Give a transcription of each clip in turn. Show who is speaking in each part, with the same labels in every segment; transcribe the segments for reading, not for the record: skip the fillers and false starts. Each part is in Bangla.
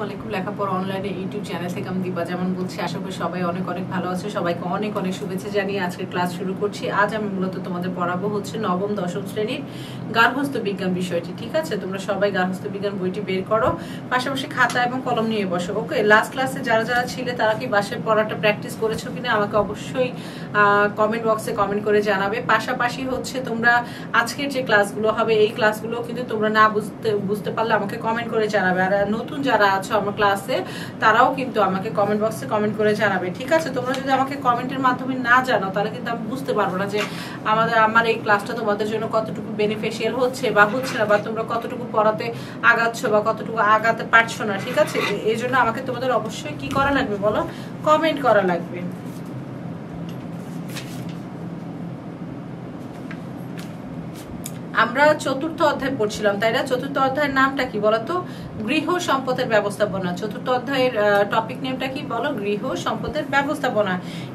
Speaker 1: আলাইকুম। লেখাপড়া অনলাইনে ইউটিউব চ্যানেল থেকে আমি দীপা যেমন বলছি, আশা করি সবাই অনেক অনেক ভালো আছে। সবাইকে অনেক অনেক শুভেচ্ছা জানিয়ে আজকে ক্লাস শুরু করছি। আজ আমি মূলত তোমাদের পড়াবো হচ্ছে নবম দশম শ্রেণীর গার্হস্থ্য বিজ্ঞান বিষয়টি। ঠিক আছে, তোমরা সবাই গার্হস্থ্য বিজ্ঞান বইটি বের করো, পাশাপাশি খাতা এবং কলম নিয়ে বসো। ওকে, লাস্ট ক্লাসে যারা যারা ছিলে তারা কি বাসায় পড়াটা প্র্যাকটিস করেছো কিনা আমাকে অবশ্যই কমেন্ট বক্সে কমেন্ট করে জানাবে। পাশাপাশি হচ্ছে তোমরা আজকের যে ক্লাসগুলো হবে এই ক্লাসগুলো কিন্তু তোমরা না বুঝতে পারলে আমাকে কমেন্ট করে জানাবে। আর নতুন যারা আছো আমার ক্লাসে তারাও কিন্তু আমাকে কমেন্ট বক্সে কমেন্ট করে জানাবে। ঠিক আছে, তোমরা যদি আমাকে কমেন্টের মাধ্যমে না জানো তাহলে কিন্তু আমি বুঝতে পারবো না যে আমার এই ক্লাসটা তোমাদের জন্য কতটুকু বেনিফিশিয়াল হচ্ছে বা হচ্ছে না, বা তোমরা কতটুকু পড়াতে আগাচ্ছ বা কতটুকু আগাতে পারছো না। ঠিক আছে, এই জন্য আমাকে তোমাদের অবশ্যই কি করা লাগবে বলো, কমেন্ট করা লাগবে। আমরা চতুর্থ অধ্যায় পড়ছিলাম, তাই না? চতুর্থ অধ্যায়ের নামটা কি বলতো? গৃহ সম্পদের ব্যবস্থাপনা। চতুর্থ অধ্যায়ের টপিক নেমটা কি বলো? গৃহ সম্পদের ব্যবস্থাপনা।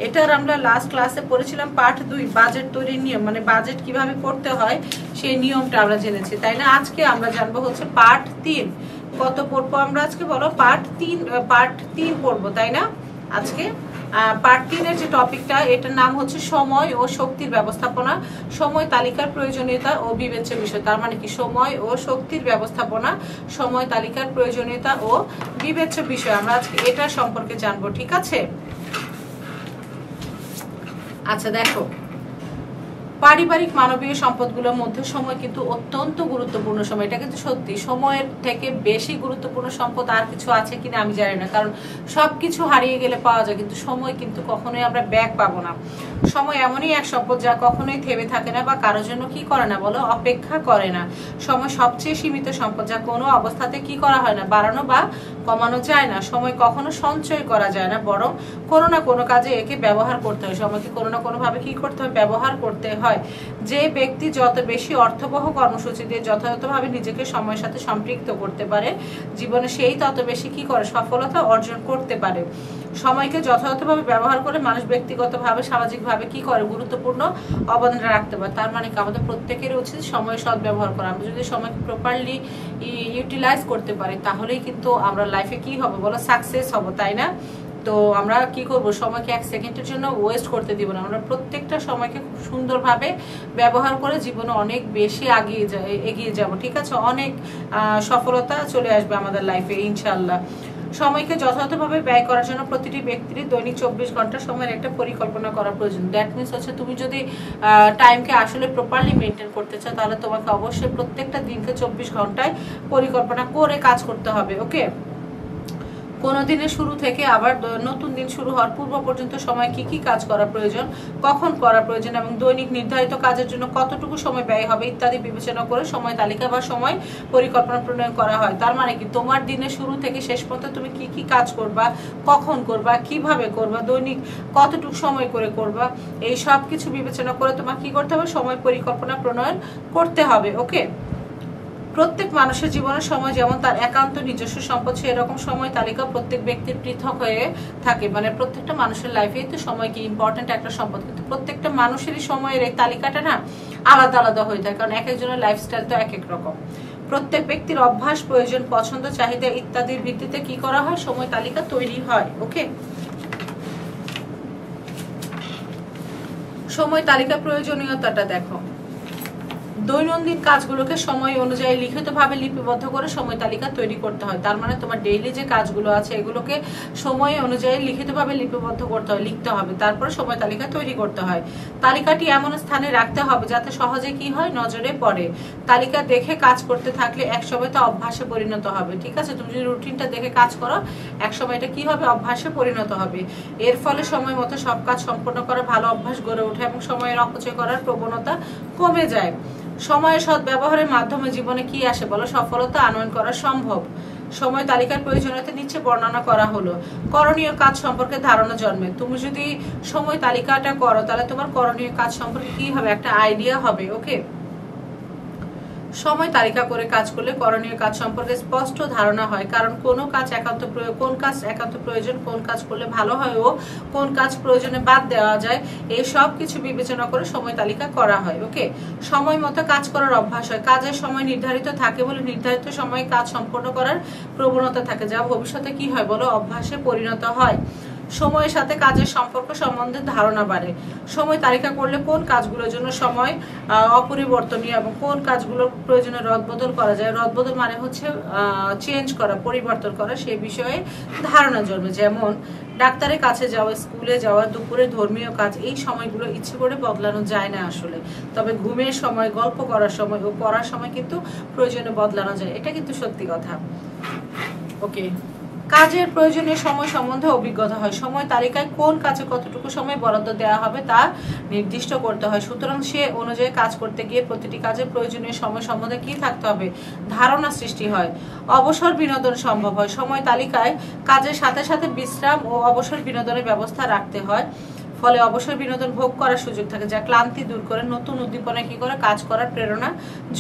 Speaker 1: এটার আমরা লাস্ট ক্লাসে পড়েছিলাম পার্ট 2, বাজেট তৈরির নিয়ম, মানে বাজেট কিভাবে করতে হয় সেই নিয়মটা আমরা জেনেছি, তাই না? আজকে আমরা জানবো হচ্ছে পার্ট 3। কত পড়বো আমরা আজকে বলো? পার্ট 3 পড়বো, তাই না? আজকে পার্ট 3 এর যে টপিকটা, এটার নাম হচ্ছে সময় ও শক্তির ব্যবস্থাপনা, সময় তালিকার প্রয়োজনীয়তা ও বিবেচ্য বিষয়। তার মানে কি? সময় ও শক্তির ব্যবস্থাপনা, সময় তালিকার প্রয়োজনীয়তা ও বিবেচ্য বিষয়। আমরা আজকে এটা সম্পর্কে জানবো। ঠিক আছে, আচ্ছা দেখো, পারিবারিক মানবীয় সম্পদগুলোর মধ্যে সময় কিন্তু অত্যন্ত গুরুত্বপূর্ণ সময়। এটা কিন্তু সত্যি, সময়ের থেকে বেশি গুরুত্বপূর্ণ সম্পদ আর কিছু আছে কিনা আমি জানি না, কারণ সবকিছু হারিয়ে গেলে পাওয়া যায় কিন্তু সময় কিন্তু কখনোই আমরা ব্যাক পাবো না। সময় এমনই এক সম্পদ যা কখনোই থেমে থাকে না বা কারোর জন্য কি করে না বলো, অপেক্ষা করে না। সময় সবচেয়ে সীমিত সম্পদ যা কোনো অবস্থাতে কি করা হয় না, বাড়ানো বা কমানো যায় না। সময় কখনো সঞ্চয় করা যায় না, বরং কোনো না কোনো কাজে একে ব্যবহার করতে হয়। সময়কে কোনো না কোনো ভাবে কি করতে হয়, ব্যবহার করতে হয়। যে ব্যক্তি যত বেশি অর্থবহ কর্মসূচি দিয়ে যথাযথভাবে নিজেকে সময়ের সাথে সম্পৃক্ত করতে পারে জীবনে, সেই তত বেশি কি করে, সফলতা অর্জন করতে পারে। সময়কে যথাযথভাবে ব্যবহার করে মানুষ ব্যক্তিগতভাবে সামাজিকভাবে কি করে, গুরুত্বপূর্ণ অবদান রাখতে পারে। তার মানে কি? আমাদের প্রত্যেকের উচিত সময় সৎ ব্যবহার করা। আমরা যদি সময়কে প্রপারলি ইউটিলাইজ করতে পারি তাহলেই কিন্তু আমরা লাইফে কি হবে বলো, সাকসেস হব, তাই না? তো আমরা কি করব, সময়কে এক সেকেন্ডের জন্য ওয়েস্ট করতে দিব না। আমরা প্রত্যেকটা সময়কে খুব সুন্দরভাবে ব্যবহার করে জীবনে অনেক বেশি এগিয়ে যাব। ঠিক আছে, অনেক সফলতা চলে আসবে আমাদের লাইফে ইনশাআল্লাহ। সময়কে যথাযথভাবে ব্যয় করার জন্য প্রতিটি ব্যক্তির দৈনিক 24 ঘন্টা সময়ের একটা পরিকল্পনা করা প্রয়োজন। দ্যাট মিনস হচ্ছে তুমি যদি টাইমকে আসলে প্রপারলি মেনটেন করতে চাও তাহলে তোমাকে অবশ্যই প্রত্যেকটা দিনকে 24 ঘন্টায় পরিকল্পনা করে কাজ করতে হবে। ওকে, কোনো দিনের শুরু থেকে আবার নতুন দিন শুরু হওয়ার পূর্ব পর্যন্ত সময় কি কি কাজ করা প্রয়োজন, কখন করা প্রয়োজন এবং দৈনিক নির্ধারিত কাজের জন্য কতটুকু সময় ব্যয় হবে ইত্যাদি বিবেচনা করে সময় তালিকা বা সময় পরিকল্পনা প্রণয়ন করা হয়। তার মানে কি? তোমার দিনের শুরু থেকে শেষ পর্যন্ত তুমি কি কি কাজ করবা, কখন করবা, কিভাবে করবা, দৈনিক কতটুকু সময় করে করবা, এই সব কিছু বিবেচনা করে তোমার কি করতে হবে, সময় পরিকল্পনা প্রণয়ন করতে হবে। ওকে, প্রত্যেক মানুষের জীবনের সময় যেমন তার একান্ত নিজস্ব সম্পদ, সেরকম সময় তালিকা প্রত্যেক ব্যক্তির পৃথক হয়ে থাকে। মানে প্রত্যেকটা মানুষের লাইফে তো সময় কি ইম্পর্টেন্ট একটা সম্পদ, কিন্তু প্রত্যেকটা মানুষেরই সময়ের এই তালিকাটা না আলাদা আলাদা হয়ে থাকে, কারণ এক একজনের লাইফস্টাইল তো এক এক রকম। প্রত্যেক ব্যক্তির অভ্যাস, প্রয়োজন, পছন্দ, চাহিদা ইত্যাদির ভিত্তিতে কি করা হয়, সময় তালিকা তৈরি হয়। ওকে, সময় তালিকা প্রয়োজনীয়তাটা দেখো। দৈনন্দিন কাজগুলোকে সময় অনুযায়ী লিখিতভাবে লিপিবদ্ধ করে সময় তালিকা তৈরি করতে হয়। তার মানে তোমার ডেইলি যে কাজগুলো আছে এগুলোকে সময় অনুযায়ী লিখিতভাবে লিপিবদ্ধ করতে হয়, লিখতে হবে, তারপরে সময় তালিকা তৈরি করতে হয়। তালিকাটি এমন স্থানে রাখতে হবে যাতে সহজে কি হয়, নজরে পড়ে। তালিকা দেখে কাজ করতে থাকলে একসময় তা অভ্যাসে পরিণত হবে। ঠিক আছে, তুমি যদি রুটিনটা দেখে কাজ করো একসময় এটা কি হবে, অভ্যাসে পরিণত হবে। এর ফলে সময় মতো সব কাজ সম্পন্ন করা ভালো অভ্যাস গড়ে ওঠে এবং সময়ের অপচয় করার প্রবণতা কমে যায়। সময়ের সৎ ব্যবহারের মাধ্যমে জীবনে কি আসে বলো, সফলতা আনয়ন করা সম্ভব। সময় তালিকার প্রয়োজনীয়তা নিচে বর্ণনা করা হলো। করণীয় কাজ সম্পর্কে ধারণা জন্মে। তুমি যদি সময় তালিকাটা করো তাহলে তোমার করণীয় কাজ সম্পর্কে কি হবে, একটা আইডিয়া হবে। ওকে, সময় তালিকা করে কাজ করলে করণীয় কাজ সম্পর্কে স্পষ্ট ধারণা হয়, কারণ কোন কাজ একান্ত প্রয়োজন, কোন কাজ করলে ভালো হয় ও কোন কাজ প্রয়োজনে বাদ দেওয়া যায়, এই সব কিছু বিবেচনা করে সময় তালিকা করা হয়। ওকে, সময় মতো কাজ করার অভ্যাস হয়। কাজের সময় নির্ধারিত থাকে বলে নির্ধারিত সময়ে কাজ সম্পন্ন করার প্রবণতা থাকে, যা ভবিষ্যতে কি হয় বলো, অভ্যাসে পরিণত হয়। সময়ের সাথে কাজের সম্পর্ক সম্বন্ধে ধারণা বাড়ে। সময় তালিকা করলে কোন কাজগুলোর জন্য সময় অপরিবর্তনীয় এবং কোন কাজগুলোর প্রয়োজনে রদবদল করা যায়, রদবদল মানে হচ্ছে চেঞ্জ করা, পরিবর্তন করা, সেই বিষয়ে ধারণা জন্মে। যেমন ডাক্তারের কাছে যাওয়া, স্কুলে যাওয়া, দুপুরে ধর্মীয় কাজ, এই সময়গুলো ইচ্ছে করে বদলানো যায় না আসলে, তবে ঘুমের সময়, গল্প করার সময় ও পড়ার সময় কিন্তু প্রয়োজনে বদলানো যায়, এটা কিন্তু সত্যি কথা। ওকে, কাজের প্রয়োজনীয় সময় সম্বন্ধে অভিজ্ঞতা হয়। সময় তালিকায় কোন কাজে কতটুকু সময় বরাদ্দ দেওয়া হবে তা নির্দিষ্ট করতে হয়, সুতরাং সে অনুযায়ী কাজ করতে গিয়ে প্রতিটি কাজের প্রয়োজনীয় সময় সম্বন্ধে কি থাকতে হবে, ধারণা সৃষ্টি হয়। অবসর বিনোদন সম্ভব হয়। সময় তালিকায় কাজের সাথে সাথে বিশ্রাম ও অবসর বিনোদনের ব্যবস্থা রাখতে হয়, ফলে অবসর বিনোদন ভোগ করার সুযোগ থাকে, যা ক্লান্তি দূর করে নতুন উদ্দীপনা কি করে কাজ করার প্রেরণা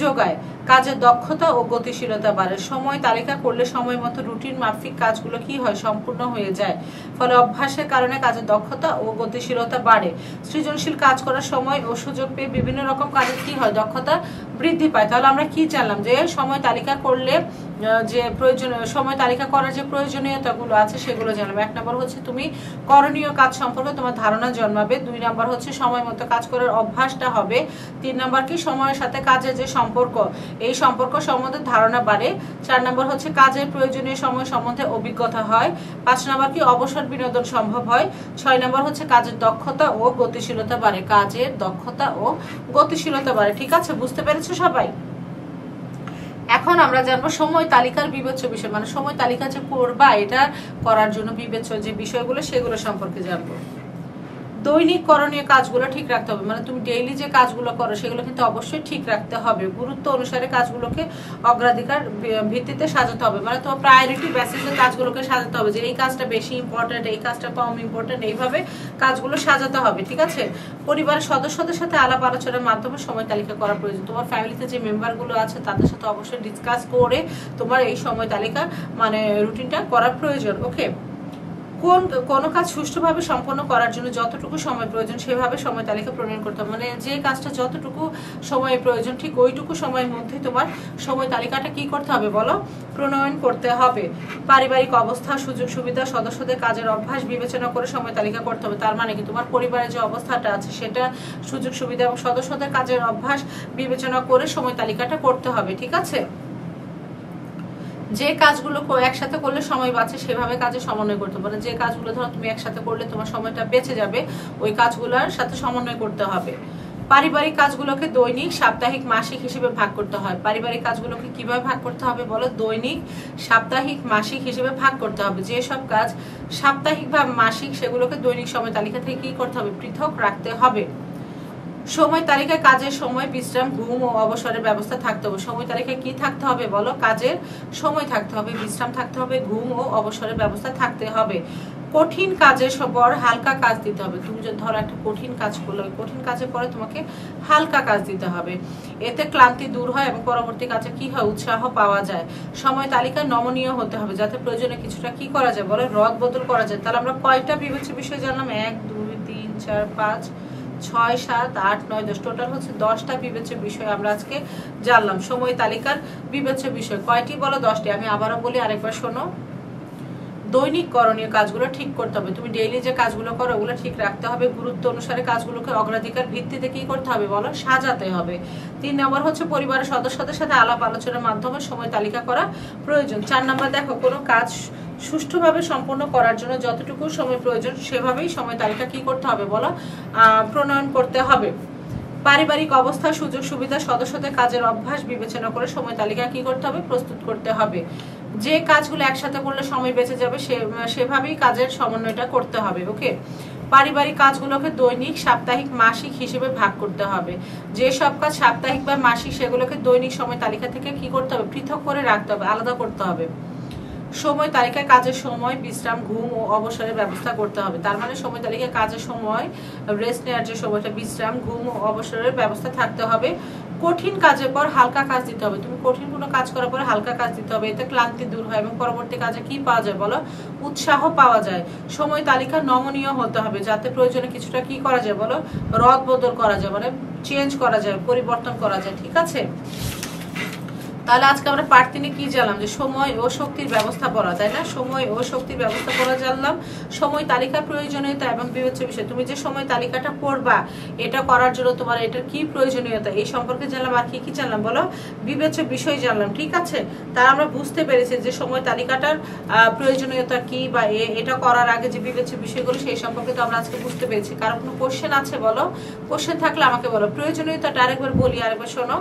Speaker 1: যোগায়। কাজের দক্ষতা ও গতিশীলতা বাড়ে। সময় তালিকা করলে সময় মতো রুটিন মাফিক কাজগুলো কি হয়, সম্পূর্ণ হয়ে যায়, ফলে অভ্যাসের কারণে কাজের দক্ষতা ও গতিশীলতা বাড়ে। সৃজনশীল কাজ করার সময় ও সুযোগ পেয়ে বিভিন্ন রকম কাজের কি হয়, দক্ষতা বৃদ্ধি পায়। তাহলে আমরা কি জানলাম, যে সময় তালিকা করলে যে প্রয়োজনীয় সময় তালিকা করার যে প্রয়োজনীয়তাগুলো আছে সেগুলো জানলাম। 1 নম্বর হচ্ছে তুমি করণীয় কাজ সম্পর্কে তোমার ধারণা জন্মাবে। 2 নম্বর হচ্ছে সময় মতো কাজ করার অভ্যাসটা হবে। 3 নম্বর কি সময়ের সাথে কাজের যে সম্পর্ক, এই সম্পর্ক সম্বন্ধে ধারণা বাড়ে। 4 নম্বর হচ্ছে কাজের প্রয়োজনীয় সময় সম্বন্ধে অভিজ্ঞতা হয়। 5 নম্বর কি অবসর বিনোদন সম্ভব হয়। 6 নম্বর হচ্ছে কাজের দক্ষতা ও গতিশীলতা বাড়ে, কাজের দক্ষতা ও গতিশীলতা বাড়ে। ঠিক আছে, বুঝতে পেরেছো সবাই? এখন আমরা জানবো সময় তালিকার বিবেচ্য বিষয়, মানে সময় তালিকা যে করবা এটা করার জন্য বিবেচ্য যে বিষয়গুলো সেগুলো সম্পর্কে জানবো। দৈনিক করণীয় কাজগুলো ঠিক রাখতে হবে, মানে তুমি ডেইলি যে কাজগুলো করো সেগুলো কিন্তু অবশ্যই ঠিক রাখতে হবে। গুরুত্ব অনুসারে কাজগুলোকে অগ্রাধিকার ভিত্তিতে সাজাতে হবে, মানে তোমার প্রায়োরিটি বেসিসে কাজগুলোকে সাজাতে হবে, যে এই কাজটা বেশি ইম্পর্টেন্ট, এই কাজটা কম ইম্পর্টেন্ট, এইভাবে কাজগুলো সাজাতে হবে। ঠিক আছে, পরিবারের সদস্যদের সাথে আলাপ আলোচনার মাধ্যমে সময় তালিকা করা প্রয়োজন। তোমার ফ্যামিলিতে যে মেম্বারগুলো আছে তাদের সাথে অবশ্যই ডিসকাস করে তোমার এই সময় তালিকা মানে রুটিনটা করা প্রয়োজন। ওকে, কোনো কাজ সুষ্ঠুভাবে সম্পন্ন করার জন্য যতটুকু সময় প্রয়োজন সেভাবে সময় তালিকা প্রণয়ন করতে হবে, মানে যে কাজটা যতটুকু সময় প্রয়োজন ঠিক ওইটুকু সময়ের মধ্যে তোমার সময় তালিকাটা কি করতে হবে বলো, প্রণয়ন করতে হবে। পারিবারিক অবস্থা, সুযোগ সুবিধা, সদস্যদের কাজের অভ্যাস বিবেচনা করে সময় তালিকা করতে হবে। তার মানে কি তোমার পরিবারের যে অবস্থাটা আছে সেটা, সুযোগ সুবিধা এবং সদস্যদের কাজের অভ্যাস বিবেচনা করে সময় তালিকাটা করতে হবে। ঠিক আছে, যে কাজগুলো একসাথে করলে সময় বাঁচে সেভাবে কাজে সমন্বয় করতে পারে। যে কাজগুলো ধরো তুমি একসাথে করলে তোমার সময়টা বেঁচে যাবে, ওই কাজগুলোর সাথে সমন্বয় করতে হবে। পারিবারিক কাজগুলোকে দৈনিক, সাপ্তাহিক, মাসিক হিসেবে ভাগ করতে হয়। পারিবারিক কাজগুলোকে কিভাবে ভাগ করতে হবে বলো, দৈনিক, সাপ্তাহিক, মাসিক হিসেবে ভাগ করতে হবে। যেসব কাজ সাপ্তাহিক বা মাসিক সেগুলোকে দৈনিক সময় তালিকা থেকে কি করতে হবে, পৃথক রাখতে হবে। সময় তালিকায় কাজের সময়, বিশ্রাম, ঘুম ও অবসরের ব্যবস্থা থাকতে হবে। সময় তালিকায় কি থাকতে হবে বলো, কাজের সময় থাকতে হবে, বিশ্রাম থাকতে হবে, ঘুম ও অবসরের ব্যবস্থা থাকতে হবে। কঠিন কাজের পর হালকা কাজ দিতে হবে। তুমি যদি ধরো একটা কঠিন কাজ করলে, কঠিন কাজের পরে তোমাকে হালকা কাজ দিতে হবে, এতে ক্লান্তি দূর হয় এবং পরবর্তী কাজে কি হয়, উৎসাহ পাওয়া যায়। সময় তালিকায় নমনীয় হতে হবে, যাতে প্রয়োজনে কিছুটা কি করা যায় বলো, রদ বদল করা যায়। তাহলে আমরা কয়টা বিবেচ্য বিষয় জানলাম, 1 2 3 4 5 6 7 8 9 10, টোটাল হচ্ছে 10টা বিবেচ্য বিষয় আমরা আজকে জানলাম। সময় তালিকার বিবেচ্য বিষয় কয়টি বলো, 10টি। আমি আবারও বলি, আরেকবার শোনো। দৈনিক করণীয় কাজগুলো ঠিক করতে হবে, তুমি ডেইলি যে কাজগুলো করো ওগুলো ঠিক রাখতে হবে। গুরুত্ব অনুসারে কাজগুলোকে অগ্রাধিকার ভিত্তিতে কি করতে হবে বলো, সাজাতে হবে। 3 নম্বর হচ্ছে পরিবারের সদস্যদের সাথে আলাপ আলোচনার মাধ্যমে সময় তালিকা করা প্রয়োজন। 4 নম্বর দেখো, কোনো কাজ সুষ্ঠুভাবে সম্পন্ন করার জন্য যতটুকু সময় প্রয়োজন সেভাবেই সময় তালিকা কি করতে হবে বলো, প্রণয়ন করতে হবে। পারিবারিক অবস্থা, সুযোগ সুবিধা, সদস্যদের কাজের অভ্যাস বিবেচনা করে সময় তালিকা কি করতে হবে, প্রস্তুত করতে হবে। যে কাজগুলো একসাথে করলে সময় বেঁচে যাবে সেভাবেই কাজের সমন্বয়টা করতে হবে। ওকে, পারিবারিক কাজগুলোকে দৈনিক, সাপ্তাহিক, মাসিক হিসেবে ভাগ করতে হবে। যে সব কাজ সাপ্তাহিক বা মাসিক সেগুলোকে দৈনিক সময় তালিকা থেকে কি করতে হবে, পৃথক করে রাখতে হবে, আলাদা করতে হবে। সময় তালিকায় কাজের সময়, বিশ্রাম, ঘুম ও অবসরের ব্যবস্থা করতে হবে। তার মানে সময় তালিকায় কাজের সময়, রেস্ট নেওয়ার যে সময়টা, বিশ্রাম, ঘুম ও অবসরের ব্যবস্থা থাকতে হবে। কঠিন কাজের পর হালকা কাজ দিতে হবে। তুমি কঠিন কোনো কাজ করার পরে হালকা কাজ দিতে হবে, এতে ক্লান্তি দূর হয় এবং পরবর্তী কাজে কি পাওয়া যায় বলো, উৎসাহ পাওয়া যায়। সময় তালিকা নমনীয় হতে হবে, যাতে প্রয়োজনে কিছুটা কি করা যায় বলো, রদ বদল করা যায়, মানে চেঞ্জ করা যায়, পরিবর্তন করা যায়। ঠিক আছে, তাহলে আজকে আমরা পার্ট 3 কি জানলাম, যে সময় ও শক্তির ব্যবস্থাপনা, তাই না? সময় ও শক্তির ব্যবস্থাপনা জানলাম, সময় তালিকার প্রয়োজনীয়তা এবং বিবেচ্য বিষয়। তুমি যে সময় তালিকাটা করবা, এটা করার জন্য তোমার এটার কি প্রয়োজনীয়তা, এই সম্পর্কে জানলাম। আর কি কি জানলাম বলো, বিবেচ্য বিষয় জানলাম। ঠিক আছে, তার আমরা বুঝতে পেরেছি যে সময় তালিকাটার প্রয়োজনীয়তা কি, বা এটা করার আগে যে বিবেচ্য বিষয়গুলো, সেই সম্পর্কে তো আমরা আজকে বুঝতে পেরেছি। কারো কোনো কোশ্চেন আছে বলো, কোশ্চেন থাকলে আমাকে বলো। প্রয়োজনীয়তাটা আরেকবার বলি, আরেকবার শোনো।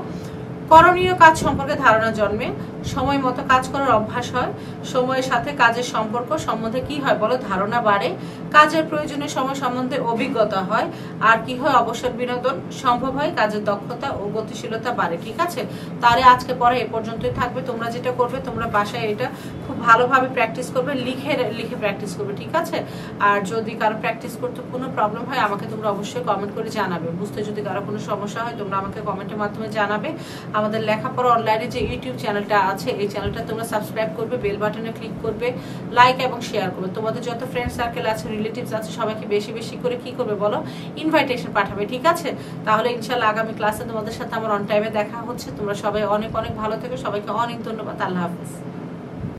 Speaker 1: করণীয় কাজ সম্পর্কে ধারণা জন্মে, সময় মতো কাজ করার অভ্যাস হয়, সময়ের সাথে কাজের সম্পর্ক সম্বন্ধে কি হয় বলো, ধারণা বাড়ে, কাজের প্রয়োজনীয় সময় সম্বন্ধে অভিজ্ঞতা হয়, আর কি হয়, অবসর বিনোদন সম্ভব হয়, কাজের দক্ষতা ও গতিশীলতা বাড়ে। ঠিক আছে, তাহলে আজকে পরে এ পর্যন্তই থাকবে। তোমরা যেটা করবে, তোমরা বাসায় এটা খুব ভালোভাবে প্র্যাকটিস করবে, লিখে লিখে প্র্যাকটিস করবে। ঠিক আছে, আর যদি কারো প্র্যাকটিস করতে কোনো প্রবলেম হয়, আমাকে তোমরা অবশ্যই কমেন্ট করে জানাবে। বুঝতে যদি কারো কোনো সমস্যা হয়, তোমরা আমাকে কমেন্টের মাধ্যমে জানাবে। আমাদের লেখাপড়া অনলাইনে যে ইউটিউব চ্যানেলটা আছে, এই চ্যানেলটা তোমরা সাবস্ক্রাইব করবে, বেল বাটনে ক্লিক করবে, লাইক এবং শেয়ার করবে। তোমাদের যত ফ্রেন্ড সার্কেল আছে, রিলেটিভস আছে, সবাইকে বেশি বেশি করে কি করবে বলো, ইনভাইটেশন পাঠাবে। ঠিক আছে, তাহলে ইনশাআল্লাহ আগামী ক্লাসে তোমাদের সাথে আমার অন টাইমে দেখা হচ্ছে। তোমরা সবাই অনেক অনেক ভালো থেকো, সবাইকে অনেক ধন্যবাদ। আল্লাহ হাফেজ।